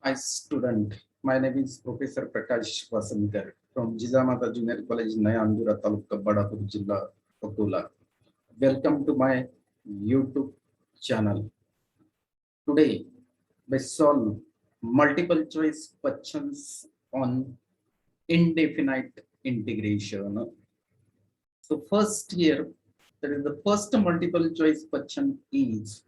Hi student, my name is Professor Prakash Vasankar from Jizamata Junior College, Nayandura Taluka, Badapur Jilla, Akola. Welcome to my YouTube channel. Today, we solve multiple choice questions on indefinite integration. So first here, that is the first multiple choice question is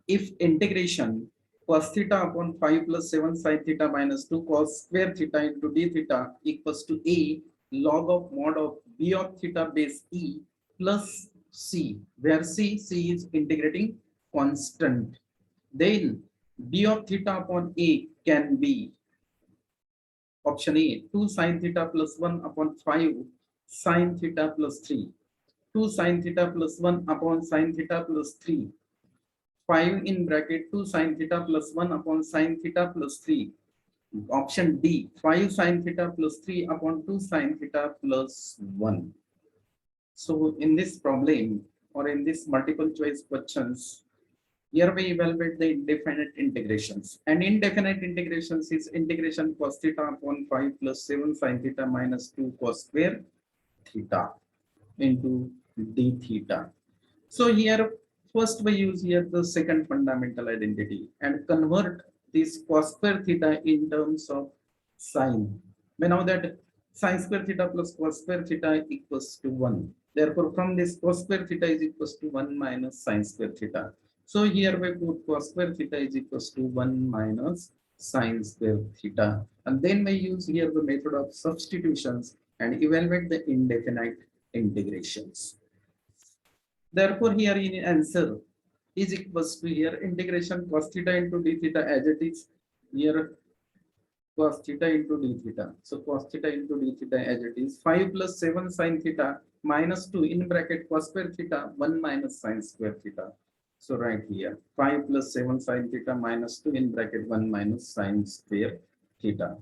if integration cos theta upon 5 plus 7 sin theta minus 2 cos square theta into d theta equals to a log of mod of b of theta base e plus c, where c is integrating constant. Then b of theta upon a can be option A 2 sin theta plus 1 upon 5 sin theta plus 3, 2 sin theta plus 1 upon sin theta plus 3, 5 in bracket 2 sin theta plus 1 upon sin theta plus 3. Option D 5 sin theta plus 3 upon 2 sin theta plus 1. So in this problem or in this multiple choice questions, here we evaluate the indefinite integrations. And indefinite integrations is integration cos theta upon 5 plus 7 sin theta minus 2 cos square theta into d theta. So here, first we use here the second fundamental identity and convert this cos square theta in terms of sine. We know that sine square theta plus cos square theta equals to 1. Therefore, from this cos square theta is equals to 1 minus sine square theta. So here we put cos square theta is equals to 1 minus sine square theta. And then we use here the method of substitutions and evaluate the indefinite integrations. Therefore, here in answer is equals to here integration cos theta into d theta as it is here cos theta into d theta. So cos theta into d theta as it is 5 plus 7 sin theta minus 2 in bracket cos square theta 1 minus sin square theta. So right here 5 plus 7 sin theta minus 2 in bracket 1 minus sin square theta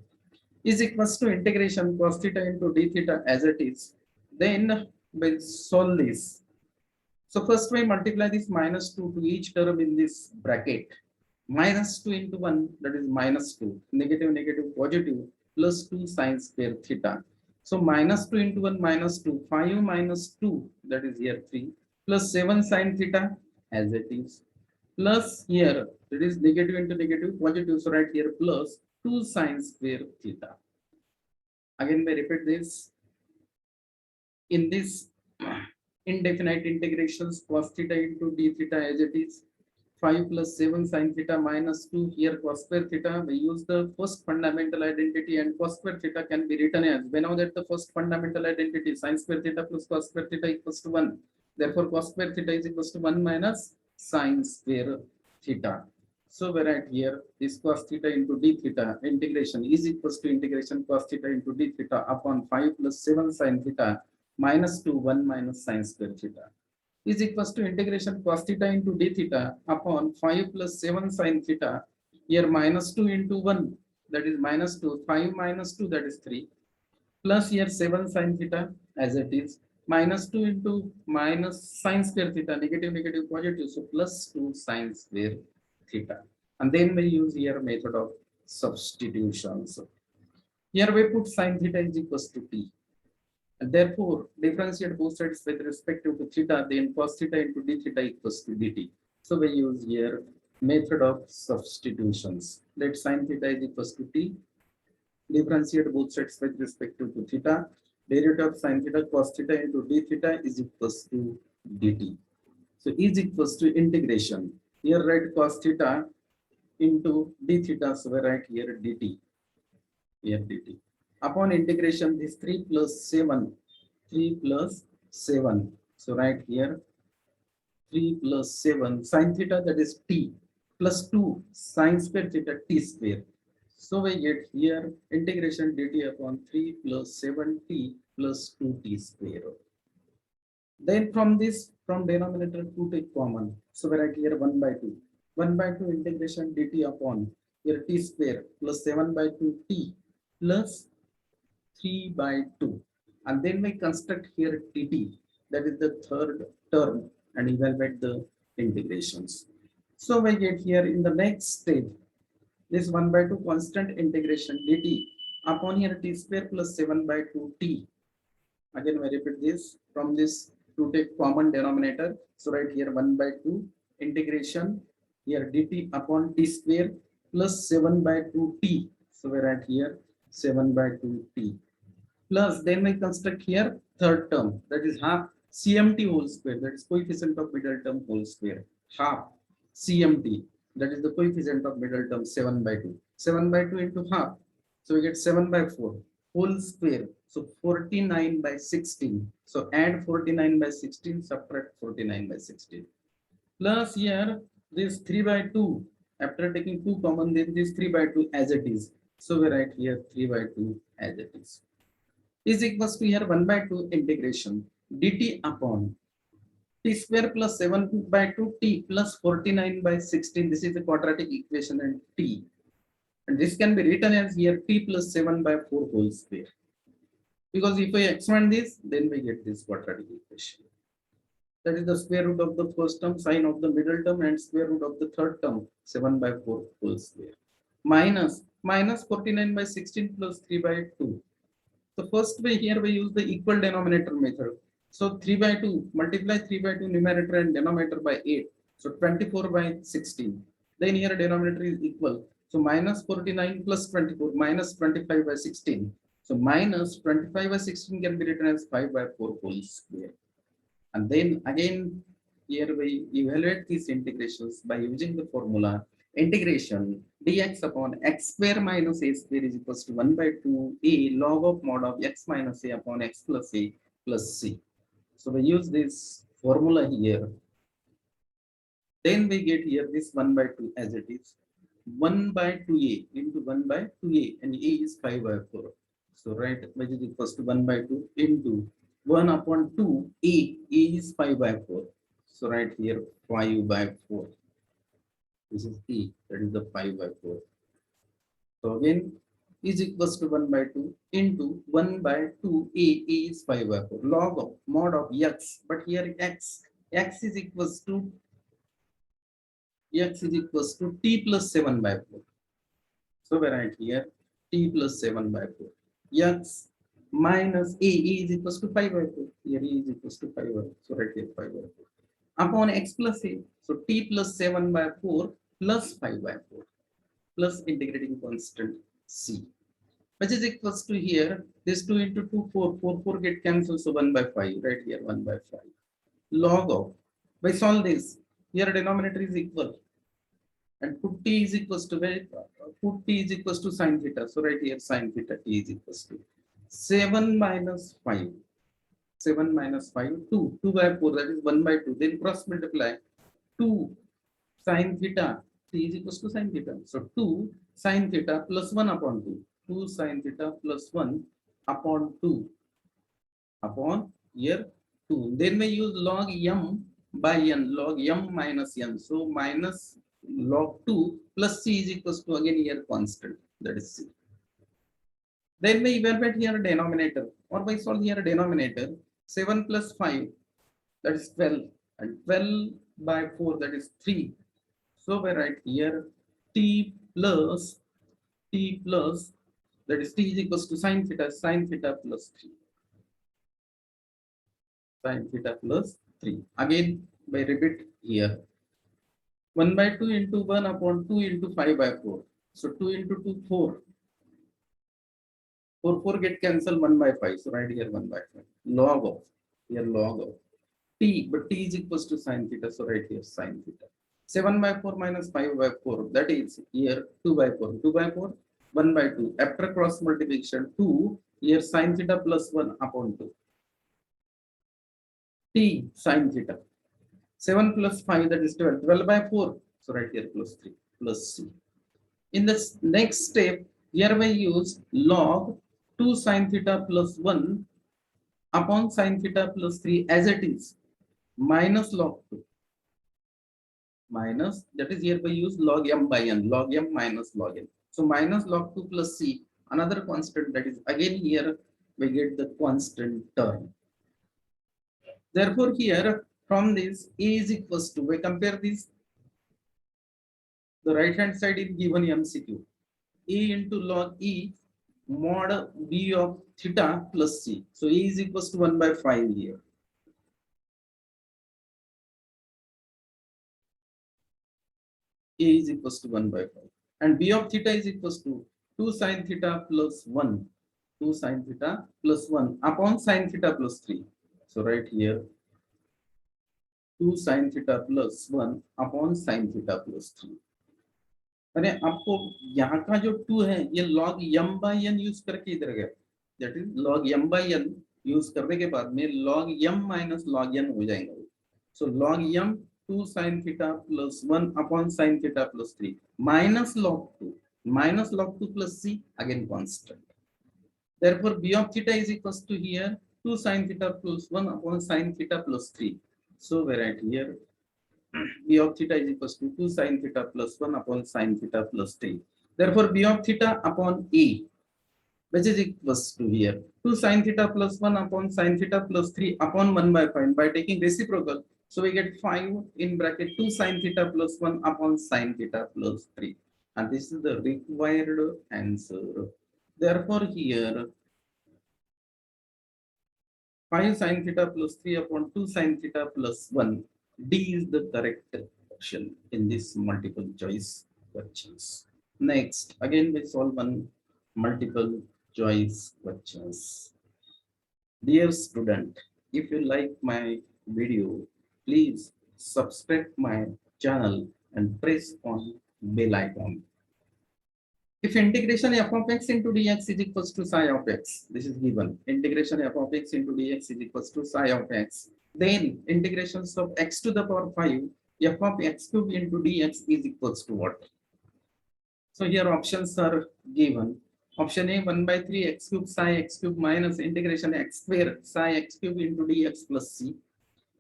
is equals to integration cos theta into d theta as it is. Then we'll solve this. So first we multiply this minus 2 to each term in this bracket. Minus 2 into 1, that is minus 2. Negative, negative, positive, plus 2 sine square theta. So minus 2 into 1, minus 2. 5 minus 2, that is here 3. Plus 7 sine theta, as it is. Plus here, that is negative into negative, positive. So right here, plus 2 sine square theta. Again, we repeat this. In this indefinite integrations cos theta into d theta as it is 5 plus 7 sin theta minus 2 here cos square theta. We use the first fundamental identity and cos square theta can be written as, we know that the first fundamental identity sin square theta plus cos square theta equals to 1. Therefore cos square theta is equals to 1 minus sin square theta. So we write here this cos theta into d theta integration is equals to integration cos theta into d theta upon 5 plus 7 sin theta minus 2 1 minus sin square theta is equals to integration cos theta into d theta upon 5 plus 7 sin theta. Here minus 2 into 1, that is minus 2, 5 minus 2, that is 3, plus here 7 sin theta as it is, minus 2 into minus sin square theta, negative, negative, positive, so plus 2 sin square theta. And then we use here method of substitutions. Here we put sin theta is equals to t. And therefore, differentiate both sides with respect to theta, then cos theta into d theta equals to dt. So we use here method of substitutions. Let sin theta is equals to t. Differentiate both sides with respect to theta. Derivative of sin theta cos theta into d theta is equals to dt. So is equals to integration. Here write cos theta into d theta. So we write here dt. Here dt. Upon integration, this 3 plus 7, 3 plus 7. So right here, 3 plus 7 sine theta, that is t, plus 2 sine square theta t square. So we get here integration dt upon 3 plus 7t plus 2t square. Then from this, from denominator 2 take common. So we write here 1 by 2. 1 by 2 integration dt upon here t square plus 7 by 2 t plus 3 by 2. And then we construct here dt, that is the third term, and evaluate the integrations. So we get here in the next step, This 1 by 2 constant integration dt upon here t square plus 7 by 2 t. Again, we repeat this from this to take common denominator. So right here 1 by 2 integration here dt upon t square plus 7 by 2 t. So we write here 7 by 2 t plus then we construct here third term, that is half CMT whole square, that is coefficient of middle term whole square, half CMT, that is the coefficient of middle term 7 by 2. 7 by 2 into half, so we get 7 by 4 whole square, so 49 by 16. So add 49 by 16, subtract 49 by 16, plus here this 3 by 2, after taking 2 common, then this 3 by 2 as it is. So we write here 3 by 2 as it is equals to here 1 by 2 integration dt upon t square plus 7 by 2 t plus 49 by 16. This is the quadratic equation and t. And this can be written as here t plus 7 by 4 whole square. Because if we expand this, then we get this quadratic equation. That is the square root of the first term, sine of the middle term, and square root of the third term, 7 by 4 whole square. Minus 49 by 16 plus 3 by 2. So first way here we use the equal denominator method. So 3 by 2, multiply 3 by 2 numerator and denominator by 8. So 24 by 16. Then here denominator is equal. So minus 49 plus 24 minus 25 by 16. So minus 25 by 16 can be written as 5 by 4 whole square. And then again here we evaluate these integrations by using the formula integration dx upon x square minus a square is equals to 1 by 2 a log of mod of x minus a upon x plus a plus c. So we use this formula here. Then we get here this 1 by 2 as it is. 1 by 2a into 1 by 2a, and a is 5 by 4. So right, which is equals to 1 by 2 into 1 upon 2 a is 5 by 4. So right here 5 by 4. This is e, that is the 5 by 4. So again is equals to 1 by 2 into 1 by 2 a is 5 by 4 log of mod of x, but here x is equals to t plus 7 by 4. So we write here t plus 7 by 4. X minus a is equals to 5 by 4. Here e is equals to 5 by 4. So right here 5 by 4. Upon x plus a. So t plus 7 by 4 plus 5 by 4 plus integrating constant c, which is equals to here this 2 into 2 4 get cancelled, so 1 by 5 right here 1 by 5 log of, by solve this here denominator is equal and put t is equals to sine theta. So right here sine theta t is equals to 7 minus 5. 7 minus 5, 2 by 4, that is 1 by 2. Then cross multiply 2 sine theta t is equals to sine theta. So 2 sine theta plus 1 upon 2. 2 sine theta plus 1 upon 2 upon here 2. Then we use log m by n, log m minus n. So minus log 2 plus c is equals to again here constant, that is c. Then we evaluate here denominator, or by solve here denominator 7 plus 5, that is 12, and 12 by 4, that is 3. So we write here t plus that is t is equals to sine theta plus 3. Sine theta plus 3. Again by repeat here 1 by 2 into 1 upon 2 into 5 by 4. So 2 into 2 4. 4 get cancelled 1 by 5. So right here 1 by 5. Log of t, but t is equals to sine theta. So right here sine theta. 7 by 4 minus 5 by 4. That is here 2 by 4. 2 by 4, 1 by 2. After cross multiplication 2, here sine theta plus 1 upon 2. T sine theta. 7 plus 5, that is 12. 12 by 4. So right here plus 3 plus c. In this next step, here we use log 2 sine theta plus 1 upon sine theta plus 3 as it is minus log 2. Minus, that is here we use log m by n, log m minus log n. So minus log 2 plus c, another constant, that is again here we get the constant term. Therefore here from this a is equals to, we compare this The right hand side is given MCQ. A into log E mod B of theta plus C. So E is equals to 1 by 5 here. A is equals to 1 by 5. And B of theta is equals to 2 sine theta plus 1. 2 sine theta plus 1 upon sine theta plus 3. So right here 2 sine theta plus 1 upon sine theta plus 3. अरे आपको यहाँ का जो 2 है ये log m by n use करके इधर गया, that is log m by n use करने के बाद में log m minus log n हो जाएगा. So log m 2 sin theta plus 1 upon sin theta plus 3 minus log 2 plus c again constant. Therefore b of theta is equals to here 2 sin theta plus 1 upon sin theta plus 3. So we write here b of theta is equals to 2 sin theta plus 1 upon sin theta plus 3. Therefore, b of theta upon a, which is equals to here 2 sin theta plus 1 upon sin theta plus 3 upon 1 by 5 by taking reciprocal. So we get 5 in bracket 2 sin theta plus 1 upon sin theta plus 3. And this is the required answer. Therefore, here 5 sin theta plus 3 upon 2 sin theta plus 1. D is the correct option in this multiple choice questions. Next, again we solve one multiple choice questions. Dear student, if you like my video, please subscribe my channel and press on bell icon. If integration f of x into dx is equals to psi of x, this is given. Integration f of x into dx is equals to psi of x. Then integrations of x to the power 5, f of x cube into dx is equals to what? So here options are given. Option A 1 by 3 x cube psi x cube minus integration x square psi x cube into dx plus c.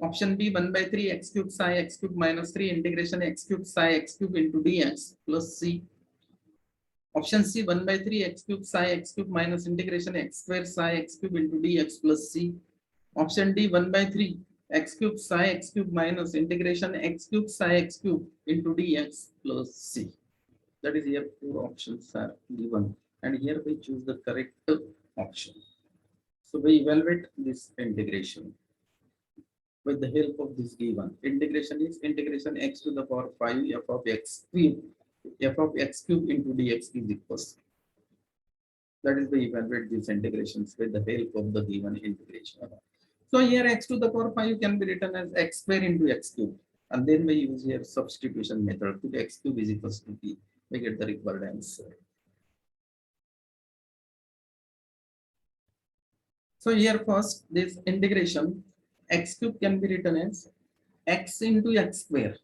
Option B 1 by 3 x cube psi x cube minus 3 integration x cube psi x cube into dx plus c. Option C 1 by 3 x cube psi x cube minus integration x square psi x cube into dx plus c. Option D 1 by 3 x cube psi x cube minus integration x cube psi x cube into dx plus c. That is here 4 options are given and here we choose the correct option. So we evaluate this integration with the help of this given. Integration is integration x to the power 5 f of x cube f of x cube into dx is equals. That is we evaluate these integrations with the help of the given integration. So here x to the power 5 can be written as x square into x cube. And then we use here substitution method to x cube is equals to t. We get the required answer. So here first this integration x cube can be written as x into x square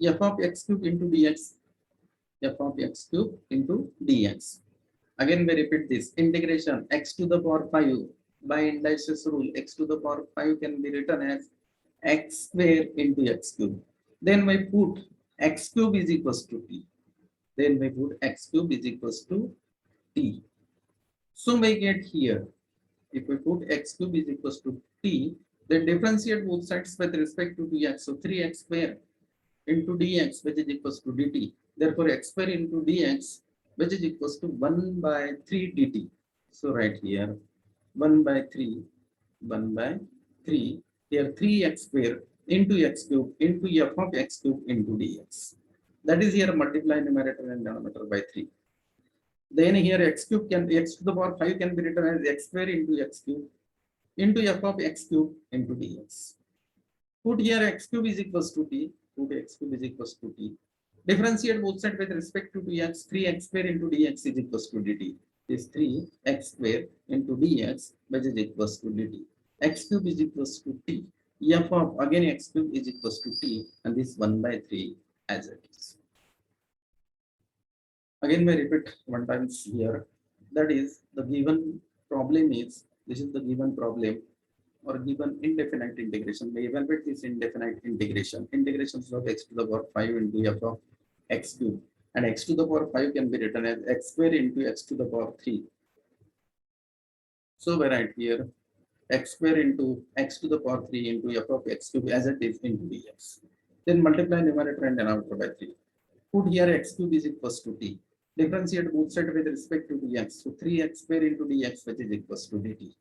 f of x cube into dx f of x cube into dx. Again we repeat this integration x to the power 5 by indices rule x to the power 5 can be written as x square into x cube. Then we put x cube is equals to t. Then we put x cube is equals to t. So we get here if we put x cube is equals to t, then differentiate both sides with respect to dx. So 3x square into dx which is equals to dt. Therefore x square into dx which is equals to 1 by 3 dt. So right here 1 by 3 here 3x square into x cube into f of x cube into dx. That is here multiply numerator and denominator by 3. Then here x cube can x to the power 5 can be written as x square into x cube into f of x cube into dx. Put here x cube is equals to t. Put x cube is equals to t. Differentiate both sides with respect to dx. 3x square into dx is equals to dt. This 3x square into dx which is equals to dt. X cube is equals to t. F of again x cube is equals to t and this 1 by 3 as it is. Again we repeat one times here. That is the given problem is this is the given problem or given indefinite integration. We evaluate this indefinite integration. Integrations of x to the power 5 into f of x cube and x to the power 5 can be written as x square into x to the power 3. So we write here x square into x to the power 3 into f of x cube as it is into dx. Then multiply numerator and denominator by 3. Put here x cube is equals to t. Differentiate both sides with respect to dx. So 3x square into dx, which is equals to dt.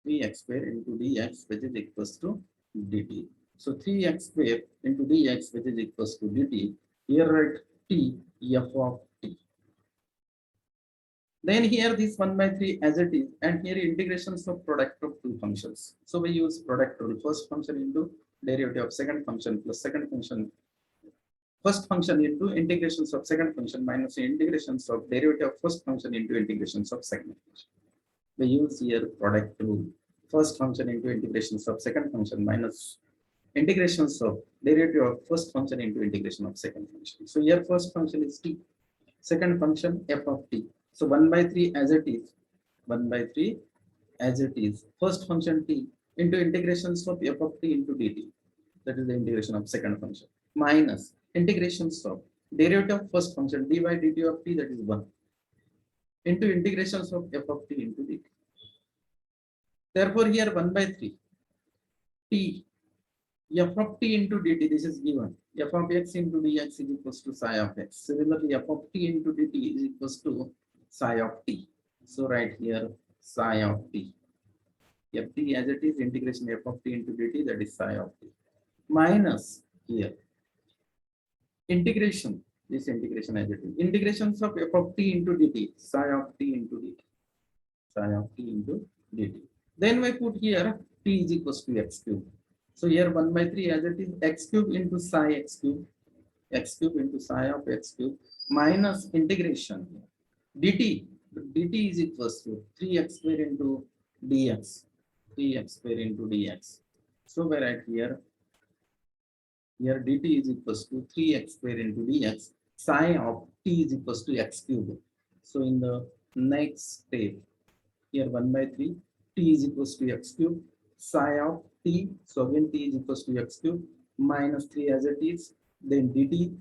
3x square into dx, which is equals to dt. So 3x square into dx, which is equals to dt. Here write t, f of t. Then here this 1 by 3 as it is, and here integrations of product of two functions. So we use product rule. First function into derivative of second function plus second function. First function into integrations of second function minus integrations of derivative of first function into integrations of second function. We use here product rule. First function into integrations of second function minus integrations of derivative of first function into integration of second function. So here first function is t, second function f of t. So 1 by 3 as it is, 1 by 3 as it is, first function t into integrations of f of t into dt. That is the integration of second function minus integrations of derivative of first function dy dt of t, that is 1, into integrations of f of t into dt. Therefore, here 1 by 3 t f of t into dt, this is given. F of x into dx is equals to psi of x. Similarly, f of t into dt is equals to psi of t. So right here psi of t. Ft as it is, integration f of t into dt, that is psi of t. Minus here integration, this integration as it is, integrations of f of t into dt, psi of t into dt, psi of t into dt. Then we put here t is equals to x cube. So here 1 by 3 as it is, x cube into psi x cube into psi of x cube minus integration dt. Dt is equals to 3x square into dx, 3x square into dx. So we write here dt is equals to 3x square into dx, psi of t is equals to x cube. So in the next step, here 1 by 3, t is equals to x cube, psi of t, so again t is equals to x cube, minus 3 as it is, then dt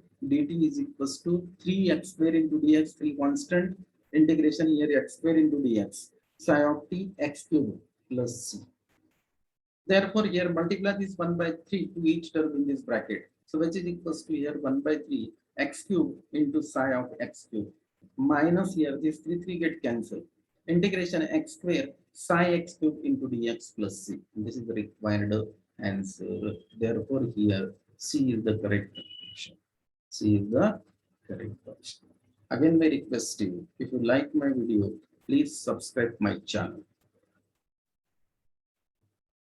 is equals to 3x square into dx, 3 constant, integration here x square into dx, psi of t x cube plus c. Therefore, here multiply this 1 by 3 to each term in this bracket. So which is equals to here 1 by 3 x cube into psi of x cube minus here this 3 get cancelled. Integration x square psi x cube into dx plus c. This is the required answer. Therefore, here c is the correct option. C is the correct option. Again, my request to you, if you like my video, please subscribe my channel.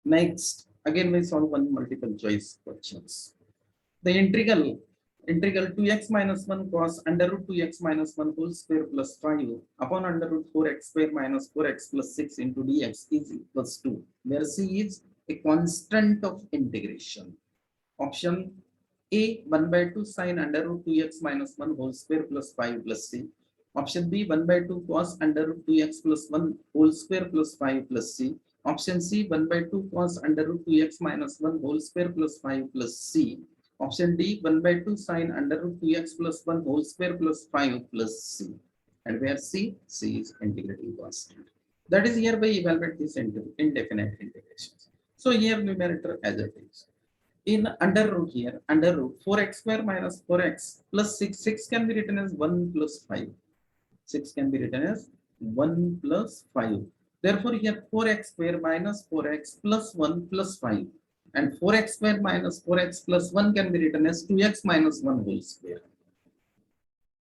Next, again we solve one multiple choice questions. The integral 2x minus 1 cos under root 2x minus 1 whole square plus 5 upon under root 4x square minus 4x plus 6 into dx is equals to, where c is a constant of integration. Option A 1 by 2 sin under root 2x minus 1 whole square plus 5 plus c. Option B 1 by 2 cos under root 2x plus 1 whole square plus 5 plus c. Option C 1 by 2 cos under root 2x minus 1 whole square plus 5 plus c. Option D 1 by 2 sin under root 2x plus 1 whole square plus 5 plus c. And where c is integrating constant. That is hereby evaluate this indefinite integrations. So here numerator as it is. In under root here, under root 4x square minus 4x plus 6 can be written as 1 plus 5. 6 can be written as 1 plus 5. Therefore, here 4x square minus 4x plus 1 plus 5. And 4x square minus 4x plus 1 can be written as 2x minus 1 whole square.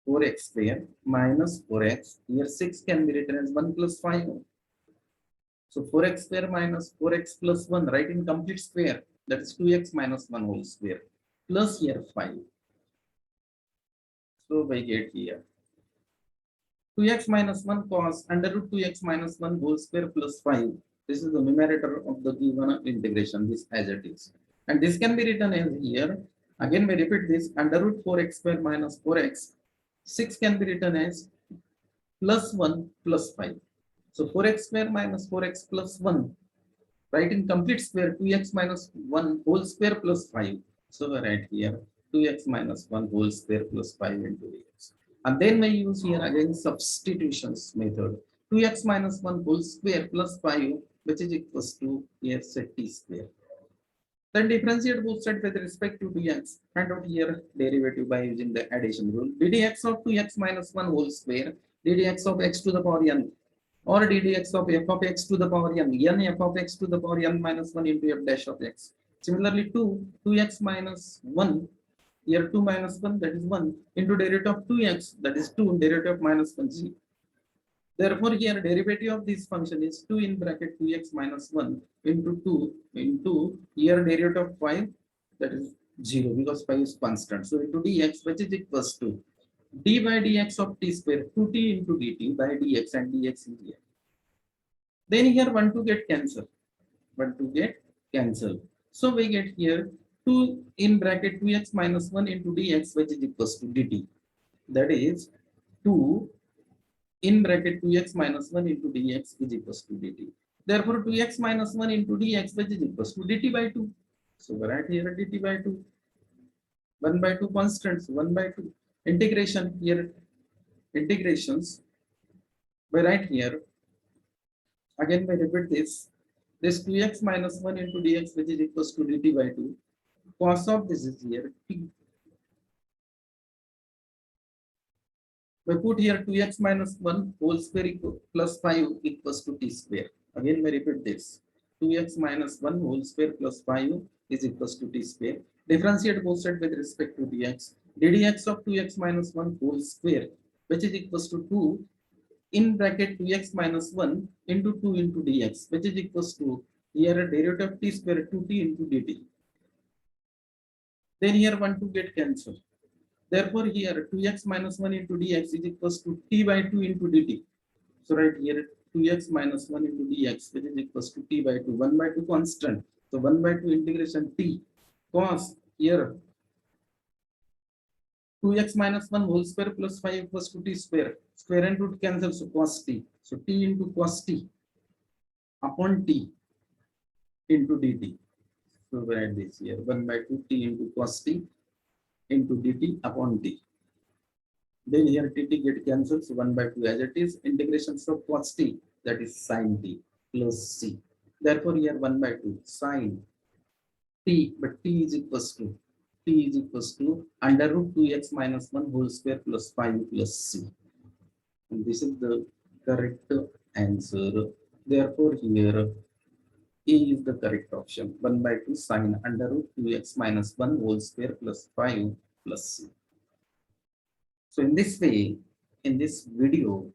4x square minus 4x, here 6 can be written as 1 plus 5. So 4x square minus 4x plus 1, write in complete square, that is 2x minus 1 whole square, plus here 5. So we get here 2x minus 1 cos under root 2x minus 1 whole square plus 5. This is the numerator of the given integration, this as it is. And this can be written as here, again we repeat this, under root 4x square minus 4x, 6 can be written as plus 1 plus 5. So 4x square minus 4x plus 1, write in complete square, 2x minus 1 whole square plus 5. So we write here 2x minus 1 whole square plus 5 into dx. And then we use here again substitutions method. 2x minus 1 whole square plus 5, which is equals to here set t square. Then differentiate both sides with respect to dx. Find out here derivative by using the addition rule. ddx of 2x minus 1 whole square, ddx of x to the power n, or ddx of f of x to the power n f of x to the power n minus 1 into f dash of x. Similarly, 2x minus 1, here 2 minus 1, that is 1, into derivative of 2x, that is 2, derivative of minus 1, g. Therefore, here derivative of this function is 2 in bracket 2x minus 1 into 2 into here derivative of 5, that is 0, because 5 is constant. So into dx, which is equals to d by dx of t square, 2t into dt by dx, and dx is here. Then here 1 to get cancelled. 1 to get cancelled. So we get here 2 in bracket 2x minus 1 into dx, which is equals to dt. That is 2 in bracket 2x minus 1 into dx is equals to dt. Therefore, 2x minus 1 into dx, which is equals to dt by 2. So we write here dt by 2. 1 by 2 constants, 1 by 2. Integration here, integrations. We write here, again we repeat this. This 2x minus 1 into dx, which is equals to dt by 2. Cos of this is here t. We put here 2x minus 1 whole square plus 5 equals to t square. Again, we repeat this. 2x minus 1 whole square plus 5 is equals to t square. Differentiate both sides with respect to dx. ddx of 2x minus 1 whole square, which is equals to 2 in bracket 2x minus 1 into 2 into dx, which is equals to here derivative of t square 2t into dt. Then here 1 to get cancelled. Therefore, here 2x minus 1 into dx is equals to t by 2 into dt. So right here 2x minus 1 into dx, which is equals to t by 2. 1 by 2 constant. So 1 by 2 integration t cos here 2x minus 1 whole square plus 5 equals to t square. Square and root cancel, so cos t. So t into cos t upon t into dt. So we write this here 1 by 2 t into cos t into dt upon t. Then here tt get cancelled, so 1 by 2 as it is. Integrations of cos t, that is sin t plus c. Therefore, here 1 by 2 sin t, but t is equals to under root 2x minus 1 whole square plus 5 plus c. And this is the correct answer. Therefore, here A is the correct option. 1 by 2 sin under root 2x minus 1 whole square plus 5 plus c. So in this way, in this video,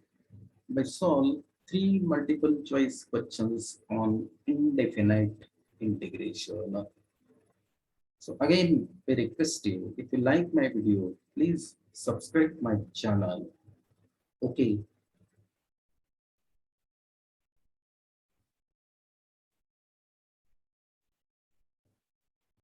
we solve 3 multiple choice questions on indefinite integration. So again, I request you, if you like my video, please subscribe my channel. Okay,